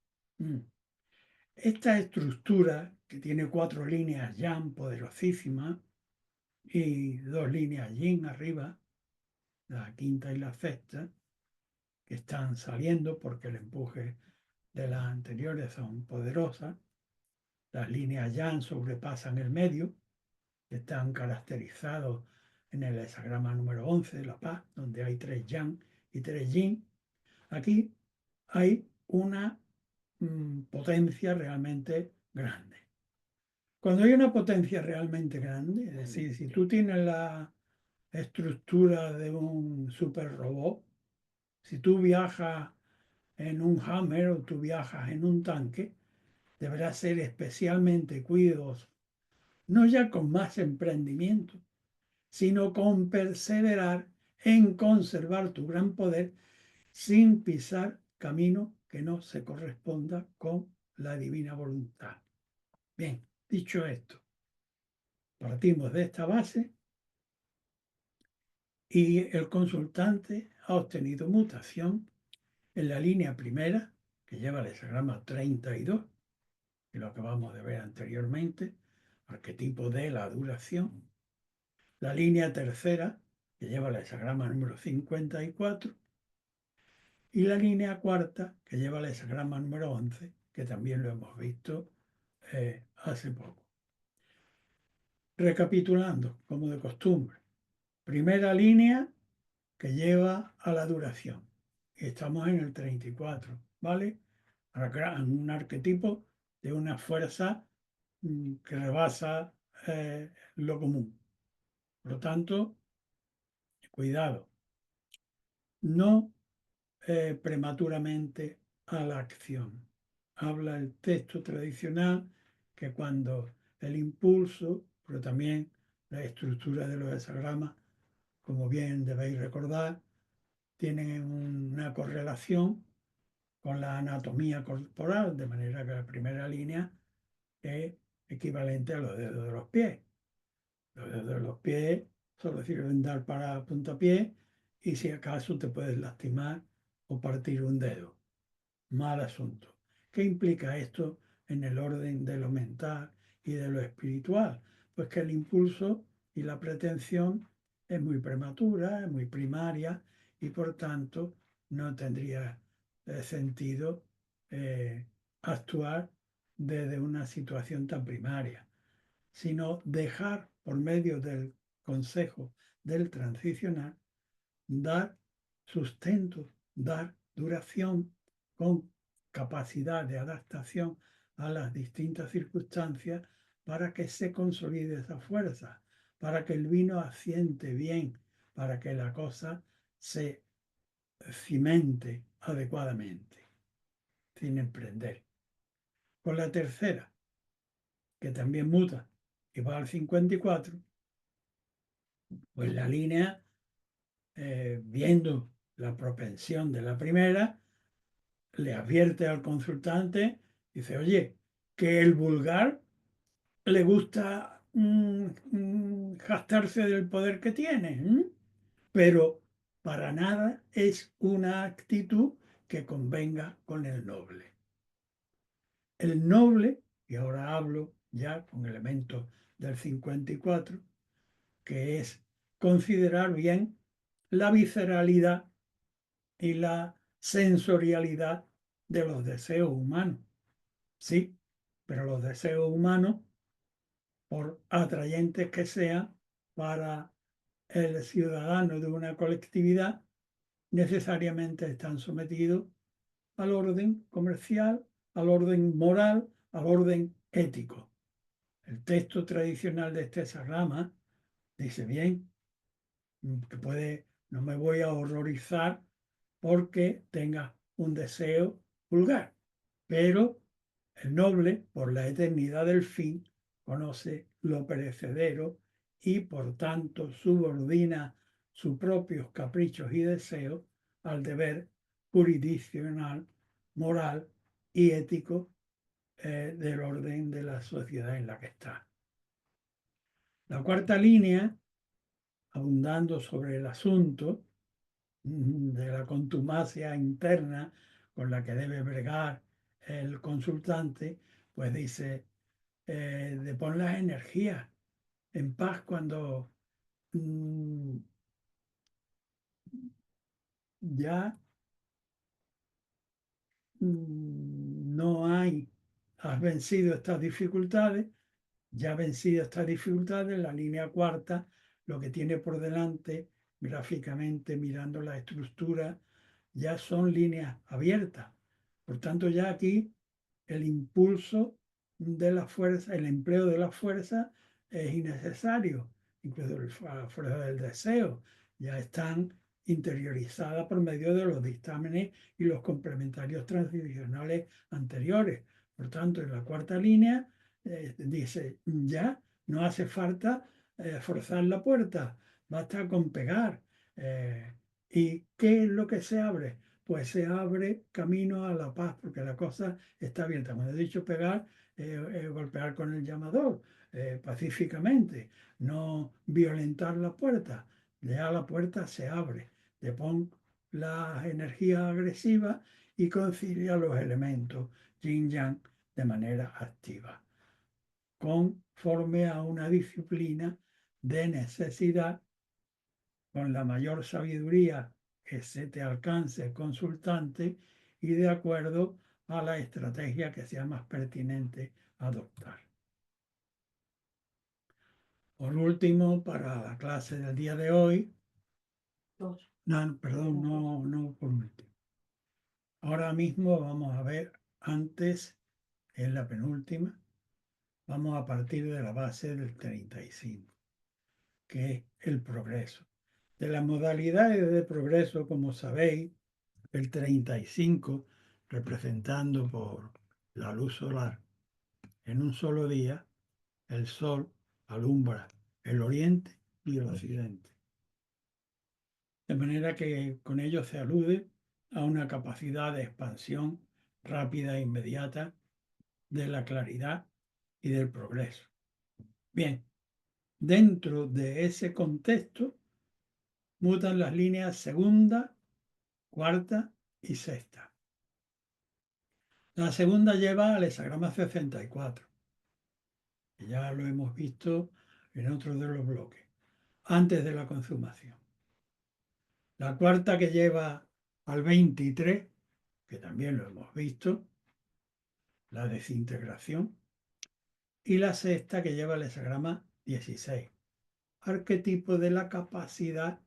Speaker 1: Esta estructura, que tiene 4 líneas yang poderosísimas y 2 líneas yin arriba, la quinta y la sexta, que están saliendo porque el empuje de las anteriores son poderosas. Las líneas yang sobrepasan el medio, que están caracterizados en el hexagrama número 11, la paz, donde hay 3 yang y 3 yin. Aquí hay una potencia realmente grande. Cuando hay una potencia realmente grande, es decir, si tú tienes la estructura de un super robot, si tú viajas en un Hammer o tú viajas en un tanque, deberás ser especialmente cuidadoso, no ya con más emprendimiento, sino con perseverar en conservar tu gran poder sin pisar camino que no se corresponda con la divina voluntad. Bien, dicho esto, partimos de esta base y el consultante ha obtenido mutación en la línea primera, que lleva el hexagrama 32, que lo acabamos de ver anteriormente, arquetipo de la duración. La línea tercera, que lleva el hexagrama número 54, y la línea cuarta, que lleva el hexagrama número 11, que también lo hemos visto hace poco. Recapitulando, como de costumbre, primera línea que lleva a la duración. Estamos en el 34, ¿vale? Un arquetipo de una fuerza que rebasa lo común. Por lo tanto, cuidado, no prematuramente a la acción. Habla el texto tradicional que cuando el impulso, pero también la estructura de los hexagramas, como bien debéis recordar, tienen una correlación con la anatomía corporal, de manera que la primera línea es equivalente a los dedos de los pies. Los dedos de los pies solo sirven dar para puntapié y si acaso te puedes lastimar o partir un dedo. Mal asunto. ¿Qué implica esto en el orden de lo mental y de lo espiritual? Pues que el impulso y la pretensión es muy prematura, es muy primaria y por tanto no tendría sentido actuar desde una situación tan primaria, sino dejar por medio del consejo del transicional dar sustento, dar duración con capacidad de adaptación a las distintas circunstancias para que se consolide esa fuerza, para que el vino asiente bien, para que la cosa se cimente adecuadamente, sin emprender. Con la tercera, que también muta y va al 54, pues la línea, viendo la propensión de la primera, le advierte al consultante, dice, oye, que el vulgar le gusta jactarse del poder que tiene, pero para nada es una actitud que convenga con el noble. El noble, y ahora hablo ya con elementos del 54, que es considerar bien la visceralidad y la sensorialidad de los deseos humanos. Sí, pero los deseos humanos, por atrayentes que sean para el ciudadano de una colectividad, necesariamente están sometidos al orden comercial, al orden moral, al orden ético. El texto tradicional de este hexagrama dice bien que no me voy a horrorizar porque tenga un deseo vulgar, pero el noble, por la eternidad del fin, conoce lo perecedero y por tanto subordina sus propios caprichos y deseos al deber jurisdiccional, moral y ético del orden de la sociedad en la que está. La cuarta línea, abundando sobre el asunto de la contumacia interna con la que debe bregar el consultante, pues dice, de pon las energías en paz cuando ya no has vencido estas dificultades, ya vencido estas dificultades, la línea cuarta lo que tiene por delante gráficamente mirando la estructura ya son líneas abiertas. Por tanto, ya aquí el impulso de la fuerza, el empleo de la fuerza es innecesario, incluso la fuerza del deseo, ya están interiorizadas por medio de los dictámenes y los complementarios transicionales anteriores. Por tanto, en la cuarta línea dice, ya no hace falta forzar la puerta, basta con pegar. ¿Y qué es lo que se abre? Pues se abre camino a la paz, porque la cosa está abierta. Cuando he dicho pegar, golpear con el llamador, pacíficamente, no violentar la puerta. Ya la puerta se abre, le pon las energías agresivas y concilia los elementos yin-yang de manera activa, conforme a una disciplina de necesidad, con la mayor sabiduría que se te alcance consultante y de acuerdo a la estrategia que sea más pertinente adoptar. Por último, para la clase del día de hoy, perdón, no por último. Ahora mismo vamos a ver, antes, en la penúltima, vamos a partir de la base del 35, que es el progreso. De las modalidades de progreso, como sabéis, el 35, representando por la luz solar, en un solo día, el sol alumbra el oriente y el occidente. De manera que con ello se alude a una capacidad de expansión rápida e inmediata de la claridad y del progreso. Bien, dentro de ese contexto mutan las líneas segunda, cuarta y sexta. La segunda lleva al hexagrama 64, que ya lo hemos visto en otro de los bloques, antes de la consumación. La cuarta que lleva al 23, que también lo hemos visto, la desintegración. Y la sexta que lleva el hexagrama 16, arquetipo de la capacidad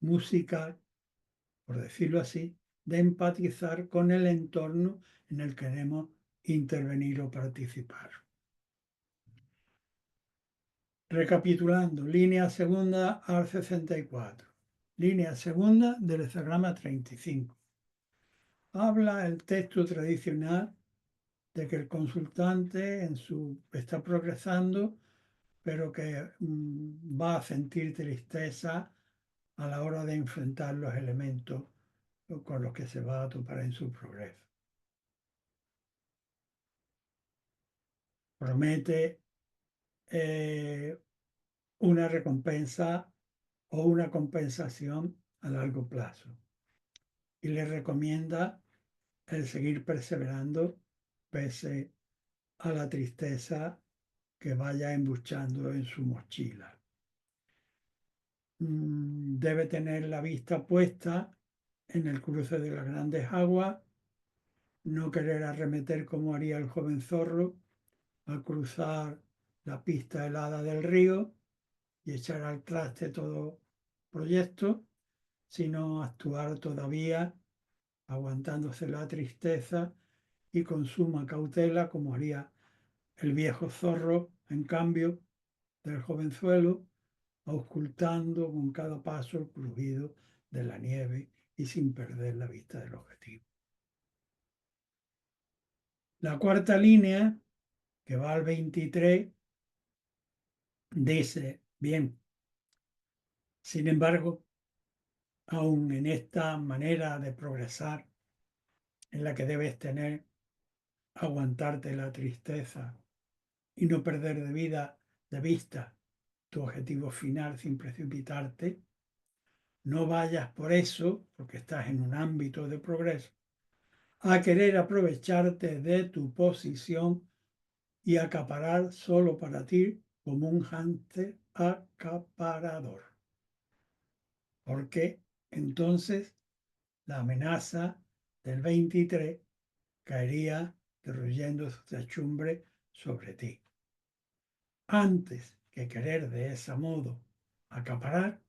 Speaker 1: musical, por decirlo así, de empatizar con el entorno en el que queremos intervenir o participar. Recapitulando, línea segunda al 64, línea segunda del hexagrama 35. Habla el texto tradicional de que el consultante está progresando, pero que va a sentir tristeza a la hora de enfrentar los elementos con los que se va a topar en su progreso. Promete una recompensa o una compensación a largo plazo y le recomienda el seguir perseverando pese a la tristeza que vaya embuchando en su mochila. Debe tener la vista puesta en el cruce de las grandes aguas, no querer arremeter como haría el joven zorro al cruzar la pista helada del río y echar al traste todo proyecto, sino actuar todavía aguantándose la tristeza y con suma cautela, como haría el viejo zorro, en cambio, del jovenzuelo, auscultando con cada paso el crujido de la nieve y sin perder la vista del objetivo. La cuarta línea, que va al 23, dice, bien, sin embargo, aun en esta manera de progresar en la que debes tener, aguantarte la tristeza y no perder de vista tu objetivo final sin precipitarte, no vayas por eso, porque estás en un ámbito de progreso, a querer aprovecharte de tu posición y acaparar solo para ti como un hámster acaparador. Porque entonces la amenaza del 23 caería derruyendo su techumbre sobre ti. Antes que querer de ese modo acaparar,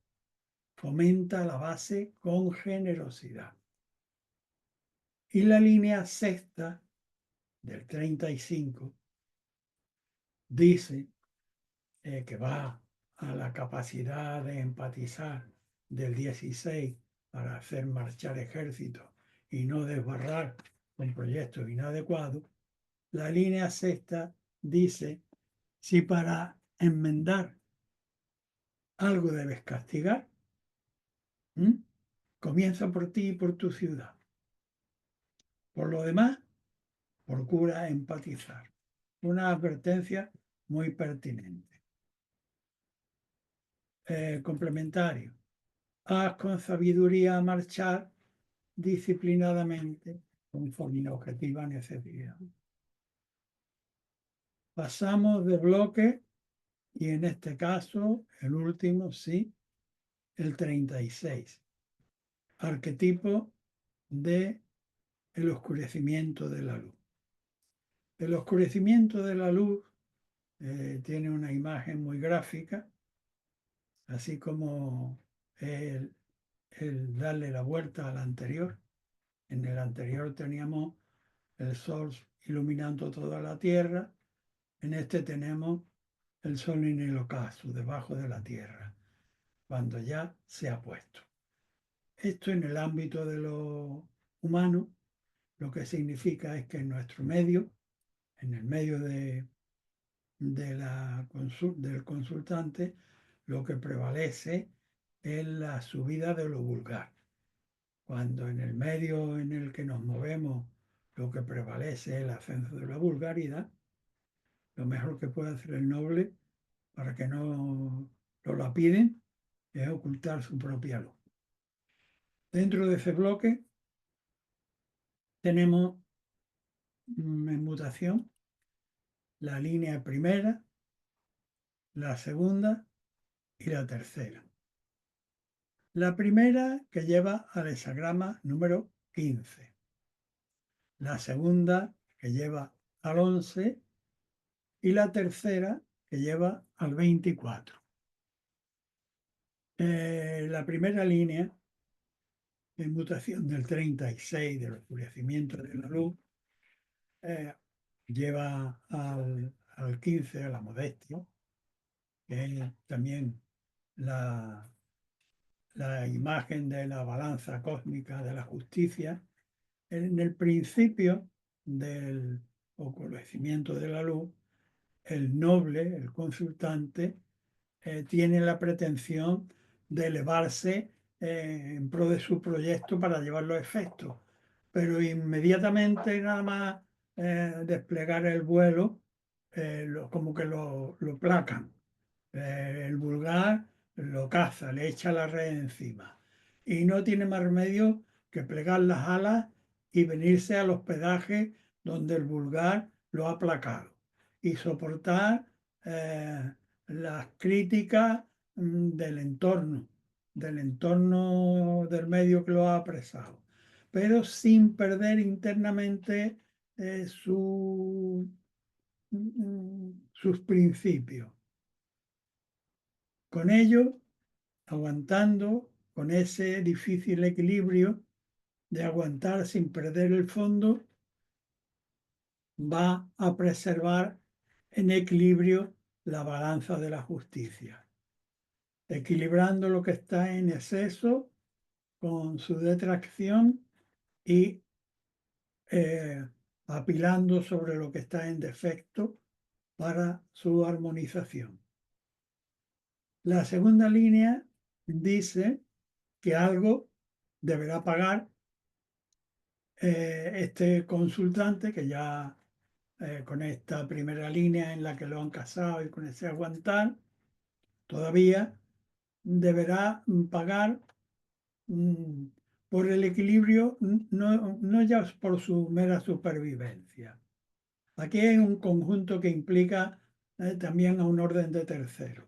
Speaker 1: fomenta la base con generosidad. Y la línea sexta del 35 dice que va a la capacidad de empatizar del 16 para hacer marchar ejércitos y no desbarrar con proyectos inadecuados. La línea sexta dice, si para enmendar algo debes castigar, comienza por ti y por tu ciudad. Por lo demás, procura empatizar. Una advertencia muy pertinente. Complementario. Haz con sabiduría marchar disciplinadamente conforme la objetiva necesidad. Pasamos de bloque y en este caso, el último, sí, el 36. Arquetipo de el oscurecimiento de la luz. El oscurecimiento de la luz tiene una imagen muy gráfica, así como el darle la vuelta al anterior. En el anterior teníamos el sol iluminando toda la tierra, en este tenemos el sol en el ocaso, debajo de la tierra, cuando ya se ha puesto. Esto en el ámbito de lo humano, lo que significa es que en nuestro medio, en el medio del consultante, lo que prevalece es la subida de lo vulgar. Cuando en el medio en el que nos movemos lo que prevalece es el ascenso de la vulgaridad, lo mejor que puede hacer el noble para que no lo lapiden es ocultar su propia luz. Dentro de ese bloque tenemos en mutación la línea primera, la segunda y la tercera. La primera que lleva al hexagrama número 15. La segunda que lleva al 11 y la tercera que lleva al 24. La primera línea de mutación del 36 del oscurecimiento de la luz lleva al 15, a la modestia, que es también la imagen de la balanza cósmica de la justicia. En el principio del oscurecimiento de la luz, el noble, el consultante, tiene la pretensión de elevarse en pro de su proyecto para llevarlo a efecto. Pero inmediatamente nada más desplegar el vuelo, como que lo placan. El vulgar lo caza, le echa la red encima. Y no tiene más remedio que plegar las alas y venirse al hospedaje donde el vulgar lo ha placado. Y soportar las críticas del entorno, del entorno del medio que lo ha apresado, pero sin perder internamente sus principios. Con ello, aguantando con ese difícil equilibrio de aguantar sin perder el fondo, va a preservar en equilibrio la balanza de la justicia, equilibrando lo que está en exceso con su detracción y apilando sobre lo que está en defecto para su armonización. La segunda línea dice que algo deberá pagar este consultante, que ya con esta primera línea en la que lo han casado y con ese aguantar, todavía deberá pagar por el equilibrio, no ya por su mera supervivencia. Aquí hay un conjunto que implica también a un orden de terceros,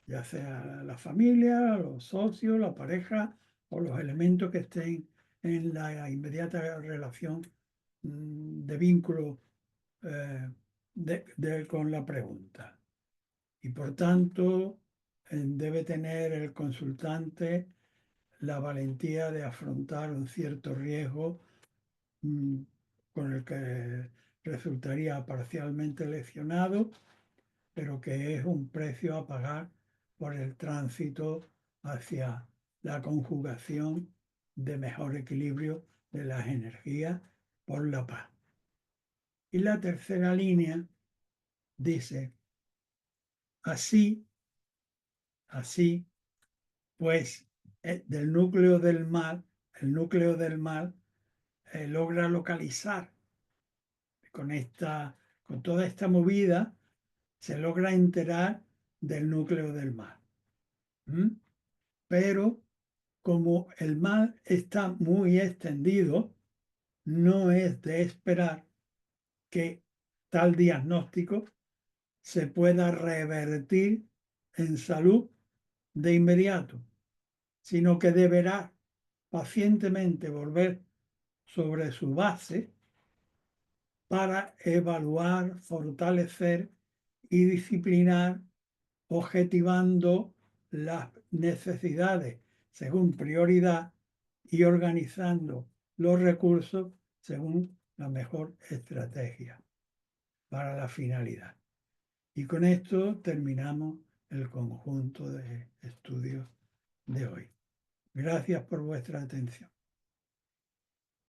Speaker 1: ya sea la familia, los socios, la pareja o los elementos que estén en la inmediata relación de vínculo con la pregunta. Y por tanto, debe tener el consultante la valentía de afrontar un cierto riesgo con el que resultaría parcialmente lesionado, pero que es un precio a pagar por el tránsito hacia la conjugación de mejor equilibrio de las energías por la paz. Y la tercera línea dice, así, pues del núcleo del mal, el núcleo del mal logra localizar con toda esta movida, se logra enterar del núcleo del mal. Pero como el mal está muy extendido, no es de esperar que tal diagnóstico se pueda revertir en salud de inmediato, sino que deberá pacientemente volver sobre su base para evaluar, fortalecer y disciplinar, objetivando las necesidades según prioridad y organizando los recursos según la mejor estrategia para la finalidad. Y con esto terminamos el conjunto de estudios de hoy. Gracias por vuestra atención.